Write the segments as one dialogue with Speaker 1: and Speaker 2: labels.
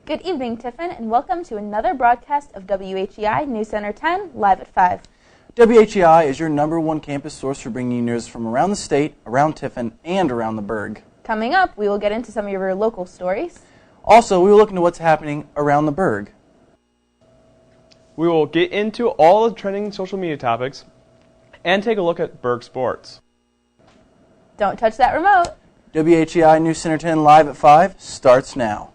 Speaker 1: Good evening, Tiffin, and welcome to another broadcast of WHEI News Center 10, live at 5.
Speaker 2: WHEI is your #1 campus source for bringing you news from around the state, around Tiffin, and around the Burg.
Speaker 1: Coming up, we will get into some of your local stories.
Speaker 2: Also, we will look into what's happening around the Burg.
Speaker 3: We will get into all the trending social media topics and take a look at Burg sports.
Speaker 1: Don't touch that remote.
Speaker 2: WHEI News Center 10 live at 5 starts now.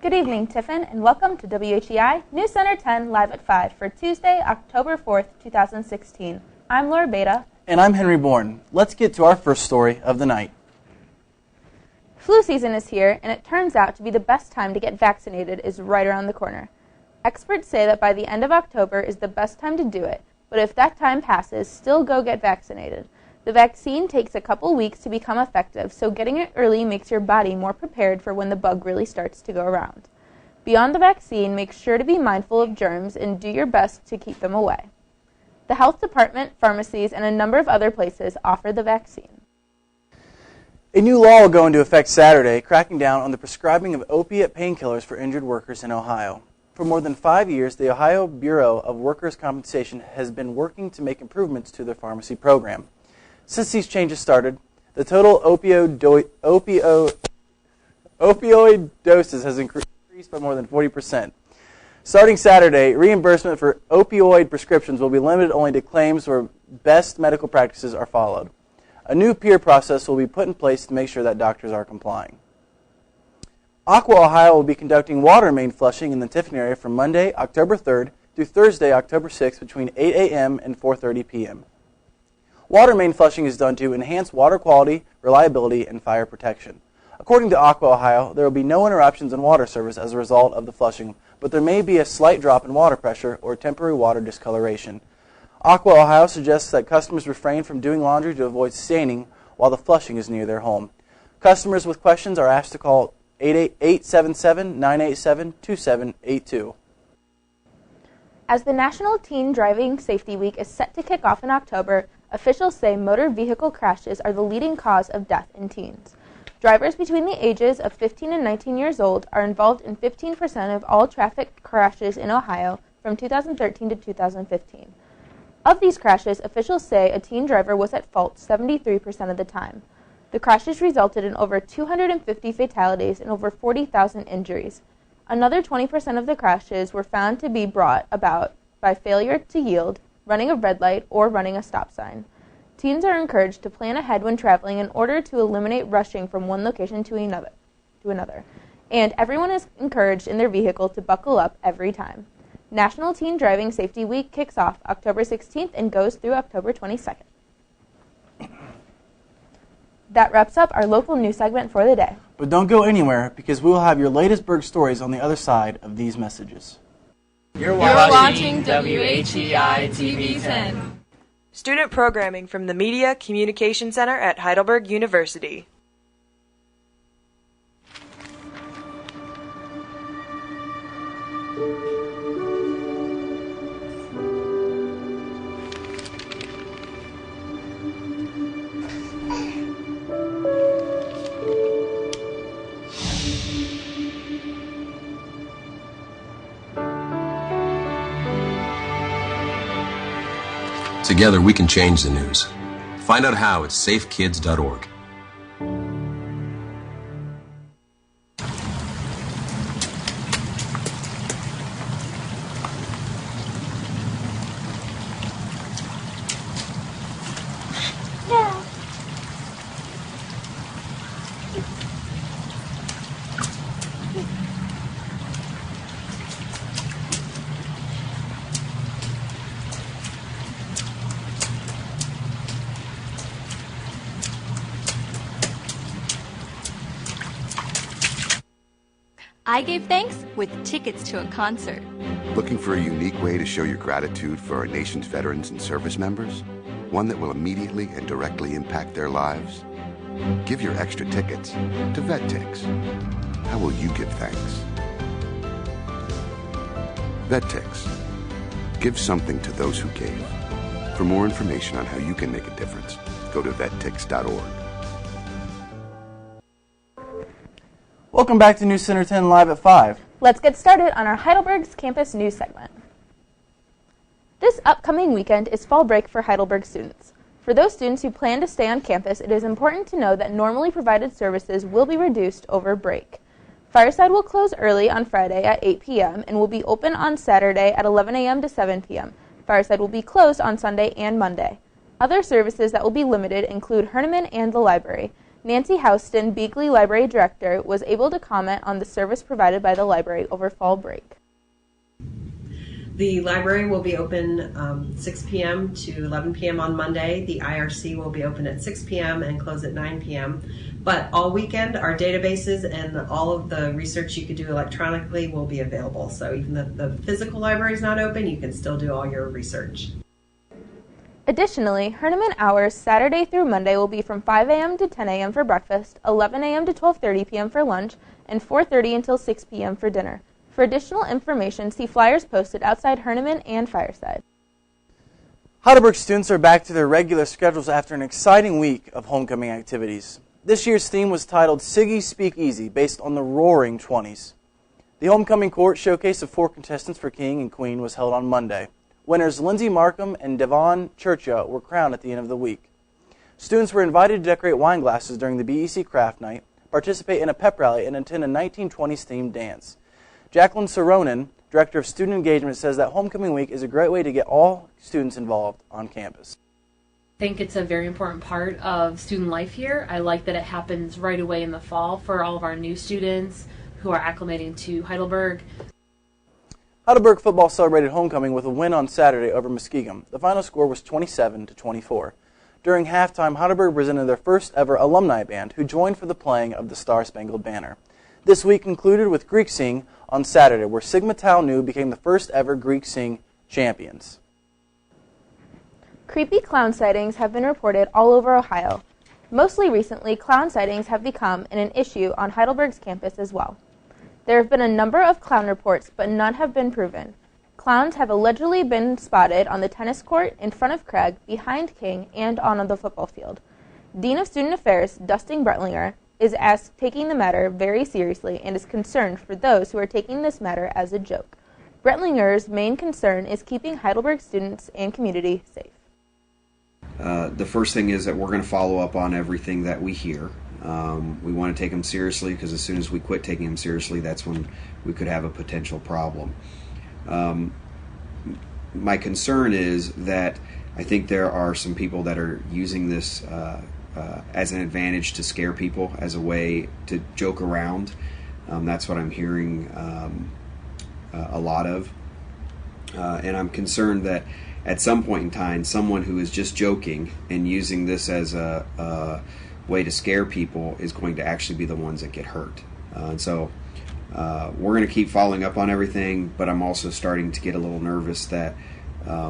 Speaker 1: Good evening, Tiffin, and welcome to WHEI News Center 10, live at 5 for Tuesday, October 4th, 2016. I'm Laura Beta.
Speaker 2: And I'm Henry Bourne. Let's get to our first story of the night.
Speaker 1: Flu season is here, and it turns out to be the best time to get vaccinated is right around the corner. Experts say that by the end of October is the best time to do it, but if that time passes, still go get vaccinated. The vaccine takes a couple weeks to become effective, so getting it early makes your body more prepared for when the bug really starts to go around. Beyond the vaccine, make sure to be mindful of germs and do your best to keep them away. The health department, pharmacies, and a number of other places offer the vaccine.
Speaker 2: A new law will go into effect Saturday, cracking down on the prescribing of opiate painkillers for injured workers in Ohio. For more than 5 years, the Ohio Bureau of Workers' Compensation has been working to make improvements to their pharmacy program. Since these changes started, the total opioid doses has increased by more than 40%. Starting Saturday, reimbursement for opioid prescriptions will be limited only to claims where best medical practices are followed. A new peer process will be put in place to make sure that doctors are complying. Aqua Ohio will be conducting water main flushing in the Tiffin area from Monday, October 3rd through Thursday, October 6th between 8 a.m. and 4:30 p.m. Water main flushing is done to enhance water quality, reliability, and fire protection. According to Aqua Ohio, there will be no interruptions in water service as a result of the flushing, but there may be a slight drop in water pressure or temporary water discoloration. Aqua Ohio suggests that customers refrain from doing laundry to avoid staining while the flushing is near their home. Customers with questions are asked to call 877-987-2782.
Speaker 1: As the National Teen Driving Safety Week is set to kick off in October, officials say motor vehicle crashes are the leading cause of death in teens. Drivers between the ages of 15 and 19 years old are involved in 15% of all traffic crashes in Ohio from 2013 to 2015. Of these crashes, officials say a teen driver was at fault 73% of the time. The crashes resulted in over 250 fatalities and over 40,000 injuries. Another 20% of the crashes were found to be brought about by failure to yield, running a red light, or running a stop sign. Teens are encouraged to plan ahead when traveling in order to eliminate rushing from one location to another. And everyone is encouraged in their vehicle to buckle up every time. National Teen Driving Safety Week kicks off October 16th and goes through October 22nd. That wraps up our local news segment for the day.
Speaker 2: But don't go anywhere because we will have your latest Burg stories on the other side of these messages.
Speaker 4: You're watching WHEI TV 10.
Speaker 5: Student programming from the Media Communication Center at Heidelberg University.
Speaker 6: Together we can change the news. Find out how at safekids.org.
Speaker 7: I gave thanks with tickets to a concert.
Speaker 8: Looking for a unique way to show your gratitude for our nation's veterans and service members? One that will immediately and directly impact their lives? Give your extra tickets to VetTix. How will you give thanks? VetTix. Give something to those who gave. For more information on how you can make a difference, go to vettix.org.
Speaker 2: Welcome back to News Center 10 Live at 5.
Speaker 1: Let's get started on our Heidelberg's campus news segment. This upcoming weekend is fall break for Heidelberg students. For those students who plan to stay on campus, it is important to know that normally provided services will be reduced over break. Fireside will close early on Friday at 8 p.m. and will be open on Saturday at 11 a.m. to 7 p.m. Fireside will be closed on Sunday and Monday. Other services that will be limited include Herneman and the library. Nancy Houston, Beagley Library Director, was able to comment on the service provided by the library over fall break.
Speaker 9: The library will be open 6 p.m. to 11 p.m. on Monday. The IRC will be open at 6 p.m. and close at 9 p.m. But all weekend, our databases and all of the research you could do electronically will be available. So even if the physical library is not open, you can still do all your research.
Speaker 1: Additionally, Herneman hours Saturday through Monday will be from 5 a.m. to 10 a.m. for breakfast, 11 a.m. to 12:30 p.m. for lunch, and 4:30 until 6 p.m. for dinner. For additional information, see flyers posted outside Herneman and Fireside.
Speaker 2: Heidelberg students are back to their regular schedules after an exciting week of homecoming activities. This year's theme was titled Siggy Speak Easy, based on the Roaring '20s. The homecoming court showcase of 4 contestants for King and Queen was held on Monday. Winners Lindsay Markham and Devon Churchill were crowned at the end of the week. Students were invited to decorate wine glasses during the BEC Craft Night, participate in a pep rally, and attend a 1920s themed dance. Jacqueline Soronin, Director of Student Engagement, says that Homecoming Week is a great way to get all students involved on campus.
Speaker 10: I think it's a very important part of student life here. I like that it happens right away in the fall for all of our new students who are acclimating to Heidelberg.
Speaker 2: Heidelberg football celebrated homecoming with a win on Saturday over Muskegum. The final score was 27-24. During halftime, Heidelberg presented their first ever alumni band, who joined for the playing of the Star-Spangled Banner. This week concluded with Greek Sing on Saturday, where Sigma Tau Nu became the first ever Greek Sing champions.
Speaker 1: Creepy clown sightings have been reported all over Ohio. Mostly recently, clown sightings have become an issue on Heidelberg's campus as well. There have been a number of clown reports, but none have been proven. Clowns have allegedly been spotted on the tennis court, in front of Craig, behind King, and on the football field. Dean of Student Affairs, Dustin Bretlinger, is taking the matter very seriously and is concerned for those who are taking this matter as a joke. Bretlinger's main concern is keeping Heidelberg students and community safe.
Speaker 11: The first thing is that we're going to follow up on everything that we hear. We want to take them seriously, because as soon as we quit taking them seriously, that's when we could have a potential problem. My concern is that I think there are some people that are using this as an advantage to scare people, as a way to joke around. That's what I'm hearing a lot of. And I'm concerned that at some point in time, someone who is just joking and using this as a way to scare people is going to actually be the ones that get hurt. And so we're going to keep following up on everything, but I'm also starting to get a little nervous that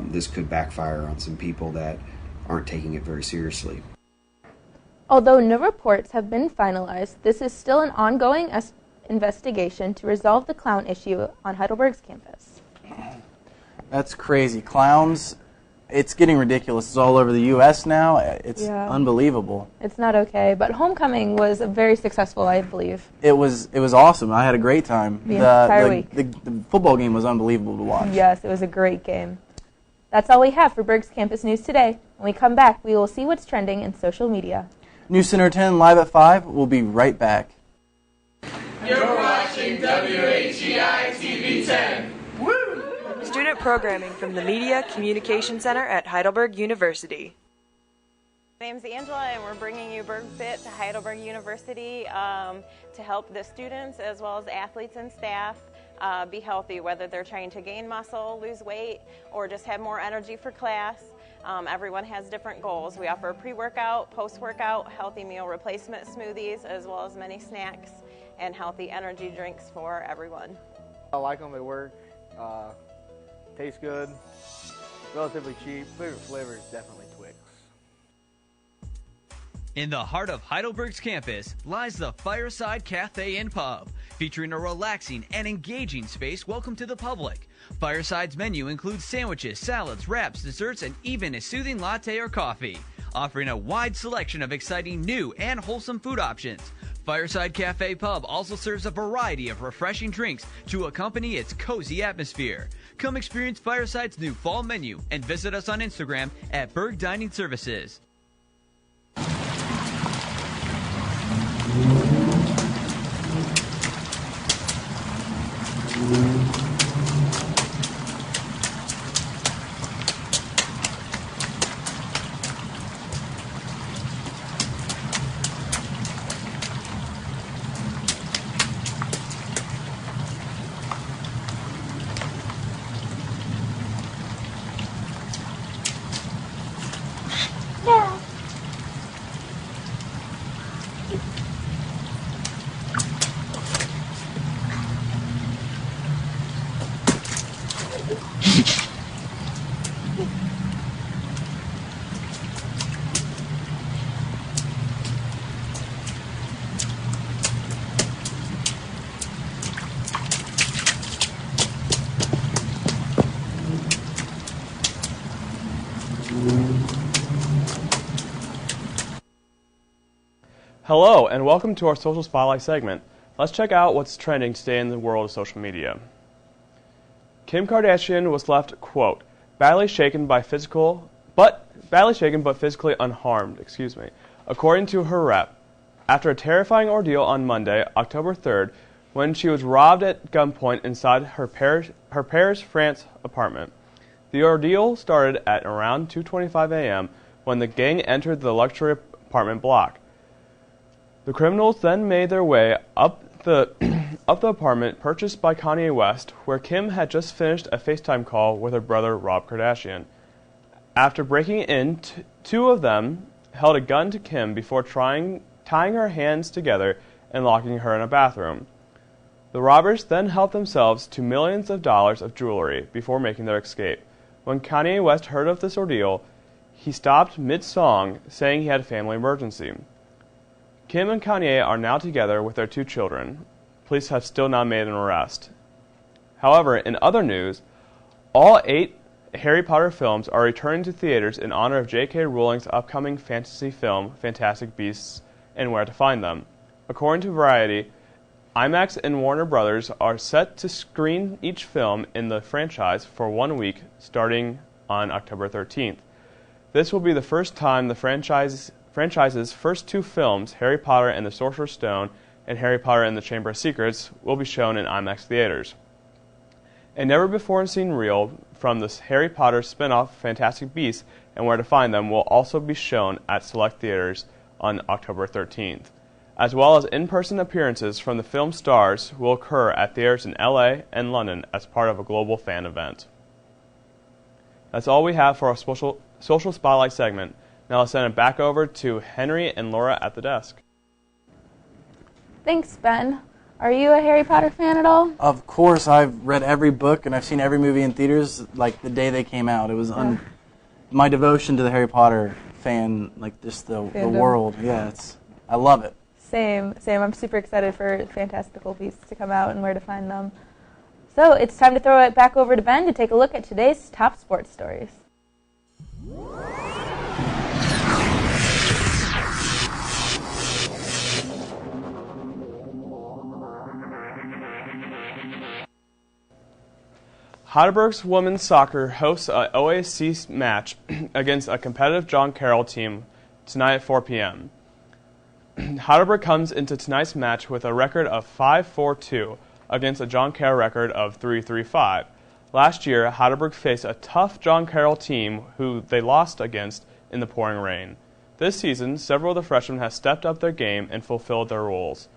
Speaker 11: this could backfire on some people that aren't taking it very seriously.
Speaker 1: Although no reports have been finalized, this is still an ongoing investigation to resolve the clown issue on Heidelberg's campus.
Speaker 2: That's crazy. Clowns, it's getting ridiculous. It's all over the U.S. now. It's unbelievable.
Speaker 1: It's not okay, but homecoming was very successful, I believe.
Speaker 2: It was awesome. I had a great time.
Speaker 1: The entire week.
Speaker 2: The football game was unbelievable to watch.
Speaker 1: Yes, it was a great game. That's all we have for Berg's Campus News today. When we come back, we will see what's trending in social media.
Speaker 2: News Center 10 live at 5. We'll be right back.
Speaker 4: You're watching WHEI TV 10.
Speaker 5: Student programming from the Media Communication Center at Heidelberg University.
Speaker 12: My name's Angela, and we're bringing you BergFit to Heidelberg University to help the students as well as athletes and staff be healthy, whether they're trying to gain muscle, lose weight, or just have more energy for class. Everyone has different goals. We offer pre-workout, post-workout, healthy meal replacement smoothies, as well as many snacks and healthy energy drinks for everyone.
Speaker 13: I like them. They work. Taste good. Relatively cheap. Favorite flavor is definitely Twix.
Speaker 14: In the heart of Heidelberg's campus lies the Fireside Cafe and Pub, featuring a relaxing and engaging space welcome to the public. Fireside's menu includes sandwiches, salads, wraps, desserts, and even a soothing latte or coffee, offering a wide selection of exciting new and wholesome food options. Fireside Cafe Pub also serves a variety of refreshing drinks to accompany its cozy atmosphere. Come experience Fireside's new fall menu and visit us on Instagram at Berg Dining Services.
Speaker 3: Hello, and welcome to our Social Spotlight segment. Let's check out what's trending today in the world of social media. Kim Kardashian was left, quote, badly shaken but physically unharmed, according to her rep, after a terrifying ordeal on Monday, October 3rd, when she was robbed at gunpoint inside her Paris, France apartment. The ordeal started at around 2:25 a.m. when the gang entered the luxury apartment block. The criminals then made their way up the apartment purchased by Kanye West, where Kim had just finished a FaceTime call with her brother Rob Kardashian. After breaking in, two of them held a gun to Kim before tying her hands together and locking her in a bathroom. The robbers then helped themselves to millions of dollars of jewelry before making their escape. When Kanye West heard of this ordeal, he stopped mid-song, saying he had a family emergency. Kim and Kanye are now together with their 2 children. Police have still not made an arrest. However, in other news, all 8 Harry Potter films are returning to theaters in honor of J.K. Rowling's upcoming fantasy film, Fantastic Beasts and Where to Find Them. According to Variety, IMAX and Warner Brothers are set to screen each film in the franchise for 1 week, starting on October 13th. This will be the first time the franchise's first 2 films, Harry Potter and the Sorcerer's Stone and Harry Potter and the Chamber of Secrets, will be shown in IMAX theaters. A never-before-seen reel from the Harry Potter spin-off Fantastic Beasts and Where to Find Them will also be shown at select theaters on October 13th, as well as in-person appearances from the film stars will occur at theaters in LA and London as part of a global fan event. That's all we have for our Social Spotlight segment. Now I'll send it back over to Henry and Laura at the desk.
Speaker 1: Thanks, Ben. Are you a Harry Potter fan at all?
Speaker 2: Of course, I've read every book and I've seen every movie in theaters like the day they came out. It was my devotion to the Harry Potter fan, like just the world. Yeah, I love it.
Speaker 1: Same. I'm super excited for Fantastical Beasts to come out and Where to Find Them. So it's time to throw it back over to Ben to take a look at today's top sports stories.
Speaker 3: Heidelberg's women's soccer hosts an OAC match against a competitive John Carroll team tonight at 4 p.m. Heidelberg comes into tonight's match with a record of 5-4-2 against a John Carroll record of 3-3-5. Last year, Heidelberg faced a tough John Carroll team who they lost against in the pouring rain. This season, several of the freshmen have stepped up their game and fulfilled their roles.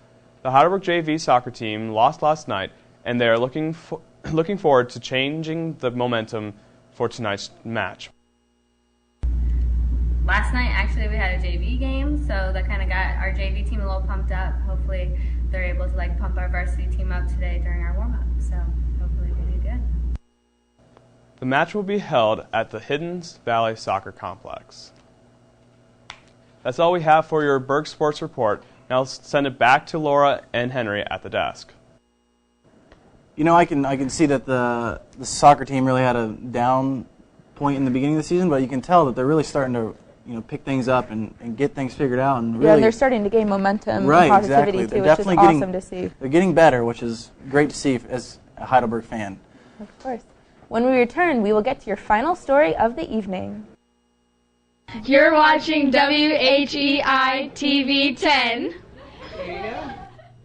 Speaker 3: The Heidelberg JV soccer team lost last night, and they are looking forward to changing the momentum for tonight's match.
Speaker 15: Last night, actually, we had a JV game, so that kind of got our JV team a little pumped up. Hopefully they're able to like pump our varsity team up today during our warm-up. So hopefully we do good.
Speaker 3: The match will be held at the Hiddens Valley Soccer Complex. That's all we have for your Berg Sports Report. Now let's send it back to Laura and Henry at the desk.
Speaker 2: You know, I can see that the soccer team really had a down point in the beginning of the season, but you can tell that they're really starting to pick things up and get things figured out. And really,
Speaker 1: yeah, and they're starting to gain momentum
Speaker 2: right,
Speaker 1: and positivity
Speaker 2: exactly.
Speaker 1: too, which is awesome to see.
Speaker 2: They're getting better, which is great to see as a Heidelberg fan.
Speaker 1: Of course. When we return, we will get to your final story of the evening.
Speaker 16: You're watching WHEI TV 10.
Speaker 5: There you go.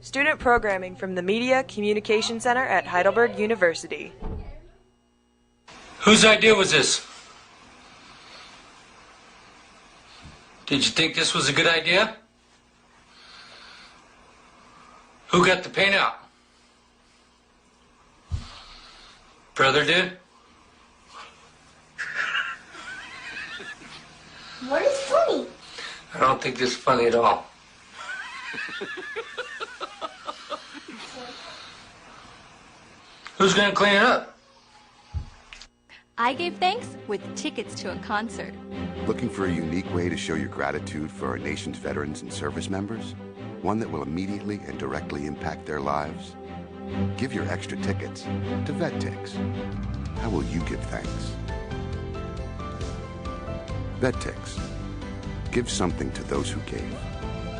Speaker 5: Student programming from the Media Communication Center at Heidelberg University.
Speaker 17: Whose idea was this? Did you think this was a good idea? Who got the paint out? Brother did?
Speaker 18: What is funny?
Speaker 17: I don't think this is funny at all. Who's gonna clean it up?
Speaker 7: I gave thanks with tickets to a concert.
Speaker 8: Looking for a unique way to show your gratitude for our nation's veterans and service members? One that will immediately and directly impact their lives? Give your extra tickets to VetTix. How will you give thanks? VetTix. Give something to those who gave.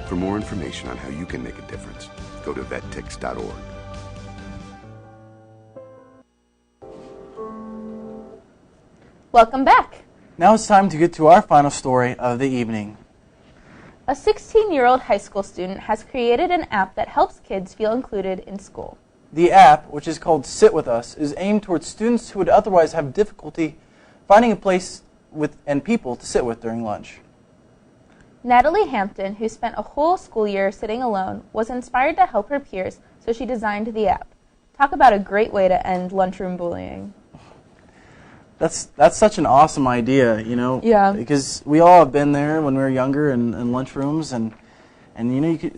Speaker 8: For more information on how you can make a difference, go to vettix.org.
Speaker 1: Welcome back.
Speaker 2: Now it's time to get to our final story of the evening.
Speaker 1: A 16-year-old high school student has created an app that helps kids feel included in school.
Speaker 2: The app, which is called Sit With Us, is aimed towards students who would otherwise have difficulty finding a place and people to sit with during lunch.
Speaker 1: Natalie Hampton, who spent a whole school year sitting alone, was inspired to help her peers, so she designed the app. Talk about a great way to end lunchroom bullying.
Speaker 2: That's such an awesome idea,
Speaker 1: Yeah.
Speaker 2: Because we all have been there when we were younger in lunchrooms, and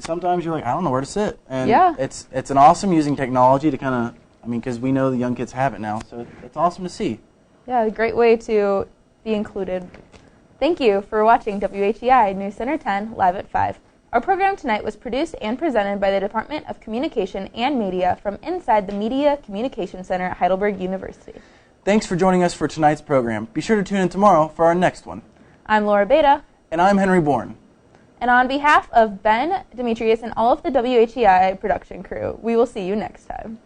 Speaker 2: sometimes you're like, I don't know where to sit. And
Speaker 1: yeah.
Speaker 2: It's an awesome using technology to kind of, because we know the young kids have it now, so it's awesome to see.
Speaker 1: Yeah, a great way to be included. Thank you for watching WHEI News Center 10 live at 5. Our program tonight was produced and presented by the Department of Communication and Media from inside the Media Communication Center at Heidelberg University.
Speaker 2: Thanks for joining us for tonight's program. Be sure to tune in tomorrow for our next one.
Speaker 1: I'm Laura Beta.
Speaker 2: And I'm Henry Bourne.
Speaker 1: And on behalf of Ben, Demetrius, and all of the WHEI production crew, we will see you next time.